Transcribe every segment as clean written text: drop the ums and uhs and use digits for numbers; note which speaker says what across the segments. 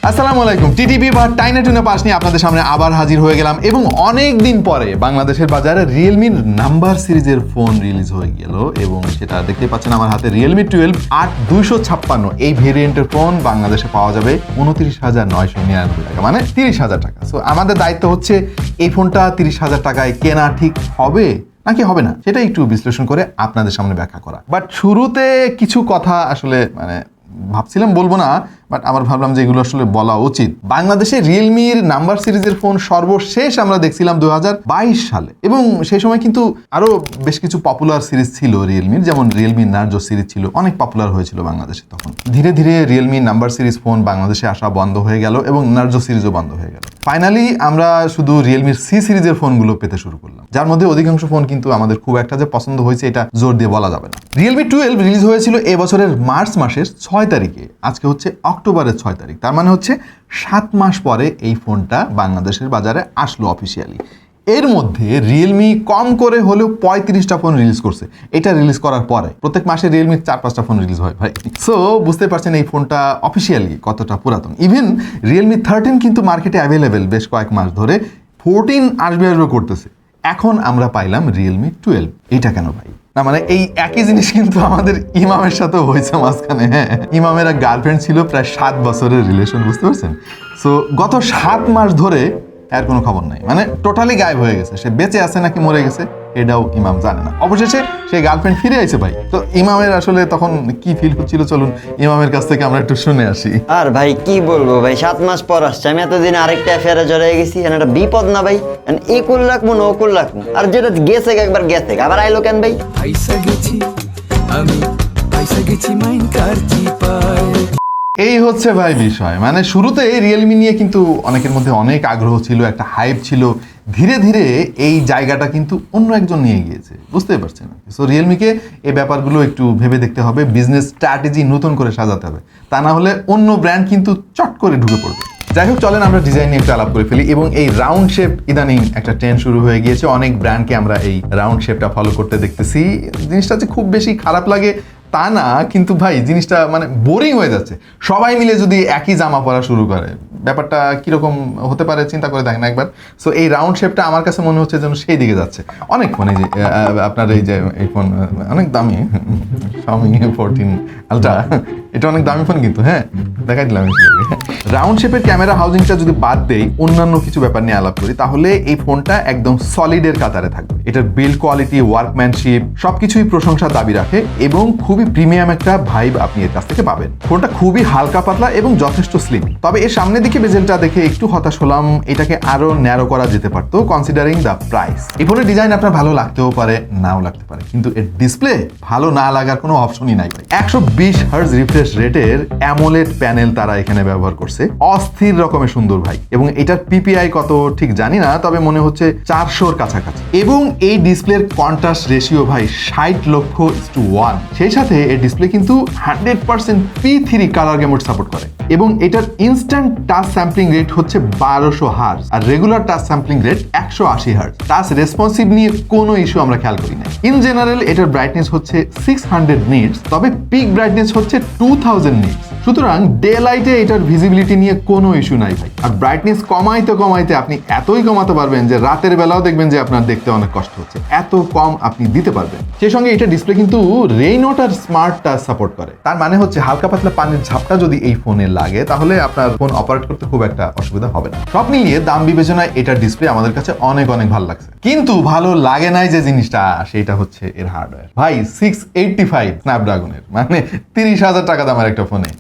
Speaker 1: আসসালামু আলাইকুম। টিটিপি বা টাইনা টুনা পাস নিয়ে আপনাদের সামনে আবার হাজির হয়ে গেলাম এবং অনেক দিন পরে বাংলাদেশের বাজারে রিয়েলমির নাম্বার সিরিজের ফোন রিলিজ হয়ে গেল এবং সেটা দেখতে পাচ্ছেন আমার হাতে রিয়েলমি 12 8256 এই ভেরিয়েন্টের ফোন বাংলাদেশে পাওয়া যাবে 29,999 টাকা, মানে 30,000 টাকা। সো আমাদের দায়িত্ব হচ্ছে এই ফোনটা 30,000 টাকায় কেনা ঠিক হবে নাকি হবে না সেটা একটু বিশ্লেষণ করে আপনাদের সামনে ব্যাখ্যা করা। বাট শুরুতে কিছু কথা আসলে ভাবছিলাম বলবো না, বাট আমার ভাবলাম যে এগুলো আসলে বলা উচিত। বাংলাদেশে রিয়েলমির নাম্বার সিরিজের ফোন সর্বশেষ আমরা দেখছিলাম 2022 সালে এবং সেই সময় কিন্তু আরো বেশ কিছু পপুলার সিরিজ ছিল রিয়েলমির, যেমন রিয়েলমি নার্জো সিরিজ ছিল, অনেক পপুলার হয়েছিল বাংলাদেশে। তখন ধীরে ধীরে রিয়েলমি নাম্বার সিরিজ ফোন বাংলাদেশে আসা বন্ধ হয়ে গেল এবং নার্জো সিরিজও বন্ধ হয়ে গেল। ফাইনালি আমরা শুধু রিয়েলমির সি সিরিজের ফোনগুলো পেতে শুরু করলাম, যার মধ্যে অধিকাংশ ফোন কিন্তু আমাদের খুব একটা যে পছন্দ হয়েছে এটা জোর দিয়ে বলা যাবে না। রিয়েলমি 12 রিলিজ হয়েছিল এবছরের মার্চ মাসের 6 তারিখে, আজকে হচ্ছে অক্টোবরের 6 তারিখ, তার মানে হচ্ছে 7 মাস পরে এই ফোনটা বাংলাদেশের বাজারে আসলো অফিসিয়ালি। এর মধ্যে রিয়েলমি কম করে হলেও 35টা ফোন রিলিজ করছে। এটা রিলিজ করার পরে প্রত্যেক মাসে রিয়েলমির 4-5টা ফোন রিলিজ হয় ভাই। সো বুঝতে পারছেন এই ফোনটা অফিসিয়ালি কতটা পুরাতন। ইভেন রিয়েলমি 13 কিন্তু মার্কেটে অ্যাভেলেবেল বেশ কয়েক মাস ধরে, 14 আসবে করতেছে। এখন আমরা পাইলাম রিয়েলমি 12। এটা কেন ভাই? না মানে এই একই জিনিস কিন্তু আমাদের ইমামের সাথেও হয়েছে মাঝখানে। হ্যাঁ, ইমামের এক গার্লফ্রেন্ড ছিল, প্রায় 7 বছরের রিলেশন, বুঝতে পারছেন? সো গত 7 মাস ধরে এর কোনো খবর নাই, মানে টোটালি গায়েব হয়ে গেছে। সে বেঁচে আছে নাকি মরে গেছে এটাও ইমাম জানে না। অবশেষে সেই গার্লফ্রেন্ড ফিরে আইছে ভাই। তো ইমামের আসলে তখন কি ফিল হচ্ছিল চলুন ইমামের কাছ থেকে আমরা একটু শুনে আসি।
Speaker 2: আর ভাই কি বলবো ভাই, 7 মাস পর আসছে। আমি এতদিন আরেকটা অ্যাফেয়ারে জড়িয়ে গেছি, একটা বিপদ না ভাই, এই কুল রাখবো না ও কুল রাখবো, আর যেটা গেছে একবার গেছে আবার আইলো কেন ভাই?
Speaker 3: পয়সা গেছি আমি, পয়সা গেছি মাইন কারছি পায়।
Speaker 1: এই হচ্ছে ভাই বিষয়। মানে শুরুতে রিয়েলমি নিয়ে কিন্তু অনেকের মধ্যে অনেক আগ্রহ ছিল, একটা হাইপ ছিল। ধীরে ধীরে এই জায়গাটা কিন্তু অন্য একজন নিয়ে গিয়েছে, বুঝতে পারছেন? সো রিয়েলমিকে এই ব্যাপারগুলো একটু ভেবে দেখতে হবে, বিজনেস স্ট্র্যাটেজি নতুন করে সাজাতে হবে, তা না হলে অন্য ব্র্যান্ড কিন্তু চট করে ঢুকে পড়বে। যাই হোক, চলেন আমরা ডিজাইন নিয়ে একটু আলাপ করে ফেলি। এবং এই রাউন্ড শেপ ইদানিং একটা ট্রেন্ড শুরু হয়ে গিয়েছে, অনেক ব্র্যান্ডকে আমরা এই রাউন্ড শেপটা ফলো করতে দেখতেছি। জিনিসটা যে খুব বেশি খারাপ লাগে তা না, কিন্তু ভাই জিনিসটা মানে বোরিং হয়ে যাচ্ছে। সবাই মিলে যদি একই জামা পরা শুরু করে ব্যাপারটা কিরকম হতে পারে চিন্তা করে দেখেন একবার। সো এই রাউন্ড শেপটা আমার কাছে মনে হচ্ছে যেন সেই দিকে যাচ্ছে। অনেক ফোন, এই যে আপনার এই যে এই ফোন অনেক দামি Xiaomi 14 Ultra, এটা অনেক দামি ফোন কিন্তু। হ্যাঁ, দেখাই দিলাম। রাউন্ড শেপের ক্যামেরা হাউজিংটা যদি বাদ দেই, অন্যান্য কিছু ব্যাপার নিয়ে আলাপ করি, তাহলে এই ফোনটা একদম সলিডের কাতারে থাকবে। এটার বিল্ড কোয়ালিটি, ওয়ার্কম্যানশিপ সবকিছুই প্রশংসা দাবি রাখে এবং খুবই প্রিমিয়াম একটা ভাইব আপনি এর কাছ থেকে পাবেন। ফোনটা খুবই হালকা পাতলা এবং যথেষ্ট স্লিম। তবে এর সামনের দিকে বেজেলটা দেখে একটু হতাশ হলাম, এটাকে আরো ন্যারো করা যেতে পারতো কনসিডারিং দ্য প্রাইস। এই ফোনের ডিজাইন আপনার ভালো লাগতেও পারে, নাও লাগতে পারে, কিন্তু এর ডিসপ্লে ভালো না লাগার কোনো অপশনই নাই। 120 হার্জ রিফ্রেশ রেটের অ্যামোলেড প্যানেল তারা এখানে ব্যবহার করছে, অস্থির রকমের সুন্দর ভাই। এবং এটার পিপিআই কত ঠিক জানি না, তবে মনে হচ্ছে 400-র কাছাকাছি। এবং এই ডিসপ্লের কন্ট্রাস্ট রেশিও ভাই 60:1। সেই সাথে এই ডিসপ্লে কিন্তু 100% P3 কালার গেমোড সাপোর্ট করে এবং এটার ইনস্ট্যান্ট টাচ স্যাম্পলিং রেট হচ্ছে 1200 হার্জ আর regular touch sampling rate 180 hertz. Touch responsive নিয়ে কোনো ইস্যু আমরা খেয়াল করি না। ইন জেনারেল এটার ব্রাইটনেস হচ্ছে 600 নিটস, তবে পিক ব্রাইটনেস হচ্ছে 2000 নিটস। সুতরাং ডে লাইটে এটার ভিজিবিলিটি নিয়ে কোনো ইস্যু নাই ভাই। আর ব্রাইটনেস কমাইতে কমাইতে আপনি এতই কমাতে পারবেন যে রাতের বেলাও দেখবেন যে আপনার দেখতে অনেক কষ্ট হচ্ছে, এত কম আপনি দিতে পারবেন। সেই সঙ্গে এটা ডিসপ্লে কিন্তু rain water smart touch support করে, তার মানে হচ্ছে হালকা পাতলা পানির ঝাপটা যদি এই ফোনে লাগে তাহলে আপনার ফোন অপারেট করতে খুব একটা অসুবিধা হবে না। সব মিলিয়ে দাম বিবেচনায় এটার ডিসপ্লে আমাদের কাছে অনেক অনেক ভালো লাগছে, কিন্তু ভালো লাগে নাই যে জিনিসটা, সেটা হচ্ছে এর হার্ডওয়্যার ভাই। 685 স্ন্যাপড্রাগনের, মানে 30,000 টাকা দামের একটা ফোনে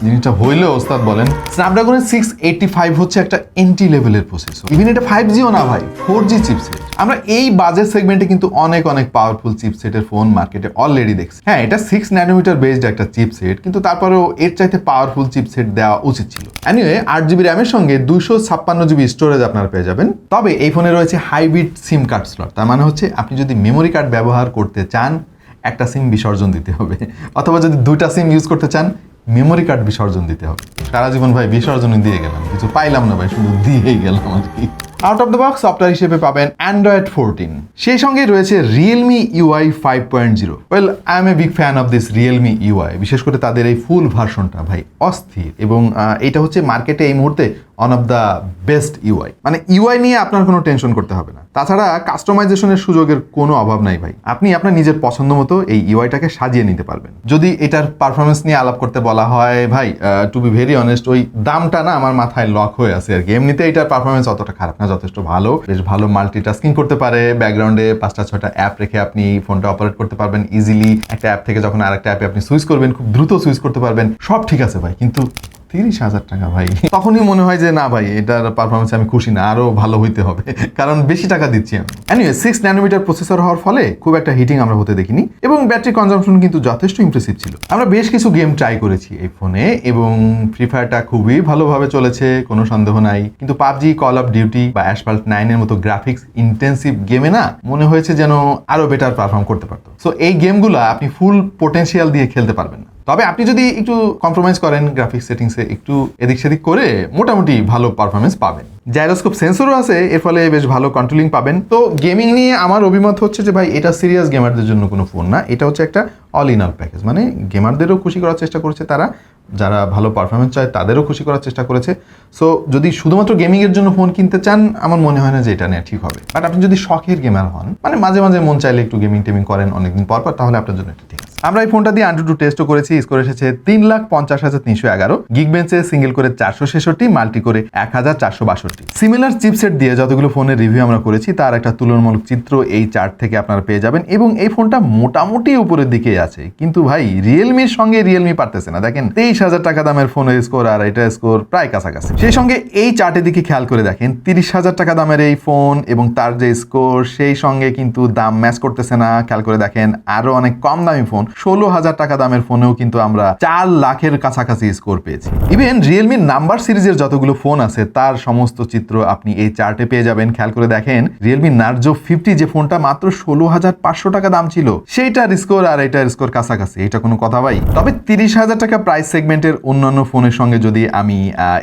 Speaker 1: জিনিসটা হইলেও ওস্তাদ বলেন। স্ন্যাপড্রাগনের 685 হচ্ছে একটা এন্ট্রি লেভেলের প্রসেসর। ইভেন এটা 5Gও না ভাই, 4G চিপসেট। আমরা এই বাজেট সেগমেন্টে কিন্তু অনেক অনেক পাওয়ারফুল চিপসেটের ফোন মার্কেটে অলরেডি দেখছি। হ্যাঁ, এটা 6 ন্যানোমিটার বেসড একটা চিপসেট, কিন্তু তারপরেও এর চাইতে পাওয়ারফুল চিপসেট দেওয়া উচিত ছিল। এনিওয়ে 8GB র্যামের সঙ্গে 256GB স্টোরেজ আপনারা পেয়ে যাবেন। তবে এই ফোনে রয়েছে হাইব্রিড সিম কার্ড স্লট, তার মানে হচ্ছে আপনি যদি মেমোরি কার্ড ব্যবহার করতে চান একটা সিম বিসর্জন দিতে হবে, অথবা যদি 2টা সিম ইউজ করতে চান মেমোরি কার্ড বিসর্জন দিতে হবে। সারা জীবন ভাই বিসর্জন দিয়ে গেলাম, কিছু পাইলাম না ভাই, শুধু দিয়েই গেলাম আর কি। Out of the box software হিসেবে পাবেন অ্যান্ড্রয়েড 14, সেই সঙ্গে রয়েছে Realme UI 5.0। Well, I am a big fan of this Realme UI, বিশেষ করে তাদের এই ফুল ভার্সনটা ভাই অস্থির, এবং এটা হচ্ছে মার্কেটে এই মুহূর্তে one of the best UI. মানে ইউআই নিয়ে আপনার কোনো টেনশন করতে হবে না। তাছাড়া কাস্টমাইজেশনের সুযোগের কোনো অভাব নাই ভাই, আপনি আপনার নিজের পছন্দ মতো এই ইউআইটাকে সাজিয়ে নিতে পারবেন। যদি এটার পারফরমেন্স নিয়ে আলাপ করতে বলা হয় ভাই, টু বি ভেরি অনেস্ট, ওই দামটা না আমার মাথায় লক হয়ে আছে আর কি। এমনিতে এটার পারফরমেন্স অতটা খারাপ না, যথেষ্ট ভালো, বেশ ভালো মাল্টিটাস্কিং করতে পারে, ব্যাকগ্রাউন্ডে 5-6টা অ্যাপ রেখে আপনি ফোনটা অপারেট করতে পারবেন ইজিলি। একটা অ্যাপ থেকে যখন আরেকটা অ্যাপে আপনি সুইচ করবেন খুব দ্রুত সুইচ করতে পারবেন, সব ঠিক আছে ভাই, কিন্তু 30,000 টাকা ভাই, তখনই মনে হয় যে না ভাই, এটার পারফরমেন্স আমি খুশি না, আরো ভালো হইতে হবে, কারণ বেশি টাকা দিচ্ছি আমি। এনিওয়ে 6 ন্যানোমিটার প্রসেসর হওয়ার ফলে খুব একটা হিটিং আমরা হতে দেখিনি, এবং ব্যাটারি কনজাম্পশন কিন্তু যথেষ্ট ইমপ্রেসিভ ছিল। আমরা বেশ কিছু গেম ট্রাই করেছি এই ফোনে, এবং ফ্রি ফায়ারটা খুবই ভালোভাবে চলেছে, কোনো সন্দেহ নাই। কিন্তু পাবজি, কল অফ ডিউটি বা অ্যাসফল্ট 9 এর মতো গ্রাফিক্স ইন্টেন্সিভ গেমে না মনে হয়েছে যেন আরো বেটার পারফর্ম করতে পারতো। সো এই গেমগুলো আপনি ফুল পোটেনশিয়াল দিয়ে খেলতে পারবেন না। তবে আপনি যদি একটু কম্প্রোমাইজ করেন গ্রাফিক্স সেটিংসে, একটু এদিক সেদিক করে মোটামুটি ভালো পারফরমেন্স পাবেন। জাইরোস্কোপ সেন্সরও আছে, এর ফলে বেশ ভালো কন্ট্রোলিং পাবেন। তো গেমিং নিয়ে আমার অভিমত হচ্ছে যে ভাই, এটা সিরিয়াস গেমারদের জন্য কোনো ফোন না, এটা হচ্ছে একটা অল ইন অল প্যাকেজ। মানে গেমারদেরও খুশি করার চেষ্টা করেছে তারা, যারা ভালো পারফরমেন্স চায় তাদেরও খুশি করার চেষ্টা করেছে। সো যদি শুধুমাত্র গেমিংয়ের জন্য ফোন কিনতে চান, আমার মনে হয় না যে এটা নেওয়া ঠিক হবে। বাট আপনি যদি শখের গেমার হন, মানে মাঝে মাঝে মন চাইলে একটু গেমিং টেমিং করেন অনেকদিন পর পর, তাহলে আপনার জন্য এটা ঠিক আছে। আমরা এই ফোনটা দিয়ে AnTuTu টেস্টও করেছি, স্কোর এসেছে 3,50,311, গিগবেঞ্চে সিঙ্গেল করে 466, মাল্টি করে 1,462। সিমিলার চিপসেট দিয়ে যতগুলো ফোনের রিভিউ আমরা করেছি তার একটা তুলনামূলক চিত্র এই চার্ট থেকে আপনারা পেয়ে যাবেন, এবং এই ফোনটা মোটামুটি উপরের দিকে আছে। কিন্তু ভাই, রিয়েলমির সঙ্গে রিয়েলমি পারতেছে না। দেখেন 23,000 টাকা দামের ফোনের স্কোর আর এটা স্কোর প্রায় কাছাকাছি। সেই সঙ্গে এই চার্টের দিকে খেয়াল করে দেখেন, 30,000 টাকা দামের এই ফোন এবং তার যে স্কোর, সেই সঙ্গে কিন্তু দাম ম্যাচ করতেছে না। খেয়াল করে দেখেন আরো অনেক কম দামি ফোন, 16,000 টাকা দামের ফোনেও কিন্তু আমরা 4 লাখের কাছাকাছি স্কোর পেয়েছি। ইভেন রিয়েলমির নাম্বার সিরিজের যতগুলো ফোন আছে তার সমস্ত চিত্র আপনি এই চার্টে পেয়ে যাবেন। খেয়াল করে দেখেন রিয়েলমি নার্জো 50, যে ফোনটা মাত্র 16,500 টাকা দাম ছিল, সেইটার স্কোর আর এটার স্কোর কাছাকাছি। এটা কোনো কথা ভাই? তবে 30,000 টাকা প্রাইস সেগমেন্টের অন্যান্য ফোনের সঙ্গে যদি আমি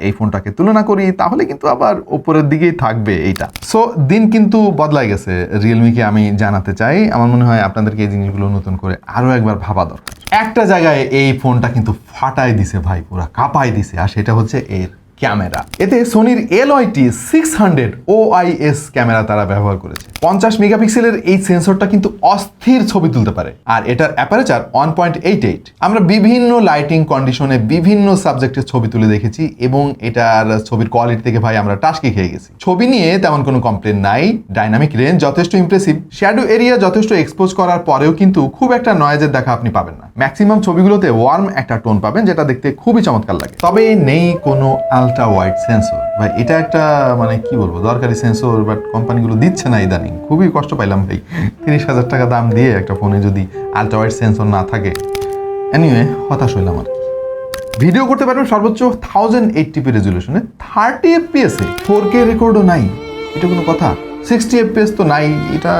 Speaker 1: এই ফোনটাকে তুলনা করি, তাহলে কিন্তু আবার উপরের দিকেই থাকবে এইটা। সো দিন কিন্তু বদলাই গেছে রিয়েলমিকে আমি জানাতে চাই। আমার মনে হয় আপনাদেরকে এই জিনিসগুলো নতুন করে আরো একবার ভাবা দরকার। একটা জায়গায় এই ফোনটা কিন্তু ফাটাই দিছে ভাই, পুরা কাঁপাই দিছে, আর সেটা হচ্ছে এর ক্যামেরা। এতে সোনির LYT 600 OIS ক্যামেরা তারা ব্যবহার করেছে। 50 মেগাপিক্সেলের এই সেন্সরটা কিন্তু অস্থির ছবি তুলতে পারে, আর এটার অ্যাপারেচার 1.88। আমরা বিভিন্ন লাইটিং কন্ডিশনে বিভিন্ন সাবজেক্টের ছবি তুলে দেখেছি, এবং এটার ছবির কোয়ালিটি থেকে ভাই আমরা টাসকি খেয়ে গেছি। ছবি নিয়ে তেমন কোনো কমপ্লেন নাই, ডাইনামিক রেঞ্জ যথেষ্ট ইমপ্রেসিভ, শ্যাডো এরিয়া যথেষ্ট এক্সপোজ করার পরেও কিন্তু খুব একটা নয়েজের দেখা আপনি পাবেন না। ম্যাক্সিমাম ছবিগুলোতে ওয়ার্ম একটা টোন পাবেন, যেটা দেখতে খুবই চমৎকার লাগে। তবে নেই কোনো আলট্রা ওয়াইড সেন্সর। ভাই এটা একটা মানে কি বলবো, দরকারি সেন্সর, বাট কোম্পানিগুলো দিচ্ছে না ইদানিং। খুবই কষ্ট পাইলাম ভাই, 30,000 টাকা দাম দিয়ে একটা ফোনে যদি আলট্রা ওয়াইড সেন্সর না থাকে। এনিওয়ে হতাশ হইলাম আর কি। ভিডিও করতে পারবেন সর্বোচ্চ 1080p রেজুলেশনে 30 fps এ, 4K রেকর্ডও নাই। এটা কোনো কথা? 60 fps তো নাই, এটা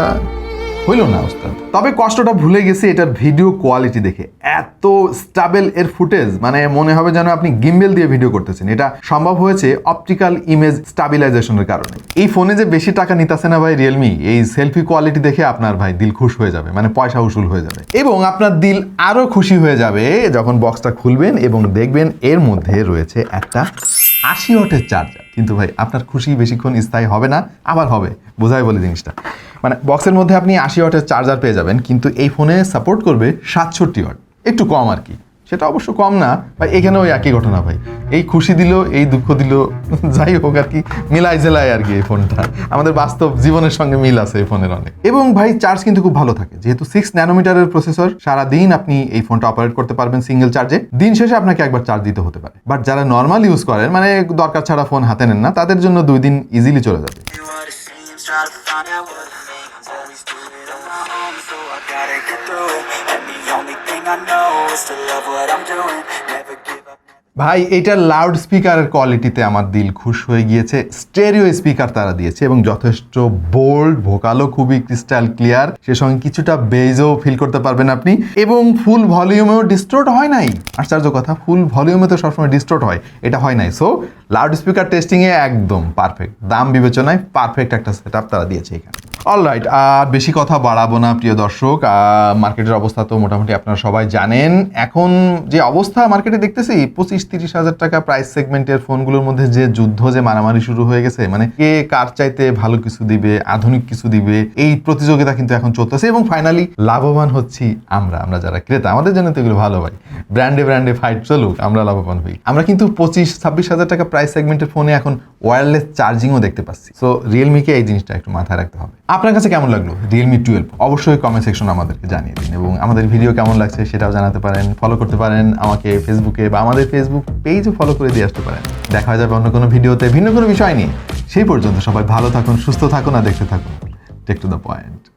Speaker 1: হইল না ওস্তাদ। তবে কষ্টটা ভুলে গেছি এটার ভিডিও কোয়ালিটি দেখে। এত স্টেবল এর ফুটেজ, মানে মনে হবে যেন আপনি গিম্বেল দিয়ে ভিডিও করতেছেন। এটা সম্ভব হয়েছে অপটিক্যাল ইমেজ স্টাবিলাইজেশনের কারণে। এই ফোনে যে বেশি টাকা নিতেছে না ভাই রিয়েলমি, এই সেলফি কোয়ালিটি দেখে আপনার ভাই দিল খুশ হয়ে যাবে, মানে পয়সা উসুল হয়ে যাবে। এবং আপনার দিল আরো খুশি হয়ে যাবে যখন বক্সটা খুলবেন এবং দেখবেন এর মধ্যে রয়েছে একটা 80 ওয়াটের চার্জার। কিন্তু ভাই আপনার খুশি বেশিক্ষণ স্থায়ী হবে না, আবার হবে, বোঝাই বলে জিনিসটা। মানে বক্সের মধ্যে আপনি 80 ওয়াটের চার্জার পেয়ে যাবেন, কিন্তু এই ফোনে সাপোর্ট করবে 67 ওয়াট, একটু কম আর কি। সেটা অবশ্য কম না ভাই, এখানেও একই ঘটনা ভাই। এই খুশি দিল, এই দুঃখ দিল, যাই হোক আর কি, মিলাই জেলায় আর কি। এই ফোনটা আমাদের বাস্তব জীবনের সঙ্গে মিল আছে এই ফোনের অনেক। এবং ভাই চার্জ কিন্তু খুব ভালো থাকে, যেহেতু 6 ন্যানোমিটারের প্রসেসর, সারাদিন আপনি এই ফোনটা অপারেট করতে পারবেন সিঙ্গেল চার্জে। দিন শেষে আপনাকে একবার চার্জ দিতে হতে পারে, বাট যারা নর্মাল ইউজ করেন, মানে দরকার ছাড়া ফোন হাতে নেন না, তাদের জন্য 2 দিন ইজিলি চলে যাবে।
Speaker 4: Try to find out what it means. Always do it on my own, so I gotta get through it. And the only thing I know is to love what I'm doing. Never give up.
Speaker 1: ভাই এটার loud স্পিকারের কোয়ালিটিতে আমার দিল খুশ হয়ে গিয়েছে। Stereo speaker তারা দিয়েছে এবং যথেষ্ট বোল্ড, ভোকালও খুবই ক্রিস্টাল ক্লিয়ার, সে সঙ্গে কিছুটা বেজও ফিল করতে পারবেন আপনি, এবং ফুল ভলিউমেও ডিস্টোর্ট হয় নাই। আশ্চর্য কথা, ফুল ভলিউমে তো সবসময় ডিস্টোর্ট হয়, এটা হয় নাই। সো লাউড স্পিকার টেস্টিংয়ে একদম পারফেক্ট, দাম বিবেচনায় পারফেক্ট একটা সেট আপ তারা দিয়েছে এখানে। অলরাইট, আর বেশি কথা বাড়াবো না প্রিয় দর্শক। মার্কেটের অবস্থা তো মোটামুটি আপনারা সবাই জানেন। এখন যে অবস্থা মার্কেটে দেখতেছি, 25-30 হাজার টাকা প্রাইস সেগমেন্টের ফোনগুলোর মধ্যে যে যুদ্ধ, যে মারামারি শুরু হয়ে গেছে, মানে কে কার চাইতে ভালো কিছু দিবে, আধুনিক কিছু দিবে, এই প্রতিযোগিতা কিন্তু এখন চলতেছে এবং ফাইনালি লাভবান হচ্ছি আমরা যারা ক্রেতা। আমাদের জন্য তো এগুলো ভালো ভাই, ব্র্যান্ডে ফাইট চলুক, আমরা লাভবান হই। আমরা কিন্তু 25-26 হাজার টাকা প্রাইস সেগমেন্টের ফোনে এখন ওয়্যারলেস চার্জিংও দেখতে পাচ্ছি। সো রিয়েলমিকে এই জিনিসটা একটু মাথায় রাখতে হবে। আপনার কাছে কেমন লাগলো রিয়েলমি 12? অবশ্যই কমেন্ট সেকশনে আমাদেরকে জানিয়ে দিন এবং আমাদের ভিডিও কেমন লাগছে সেটাও জানাতে পারেন। ফলো করতে পারেন আমাকে ফেসবুকে, বা আমাদের ফেসবুক পেজও ফলো করে দিয়ে আসতে পারেন। দেখা হয়ে যাবে অন্য কোনো ভিডিওতে ভিন্ন কোনো বিষয় নিয়ে। সেই পর্যন্ত সবাই ভালো থাকুন, সুস্থ থাকুন আর দেখতে থাকুন টেক টু দ্য পয়েন্ট।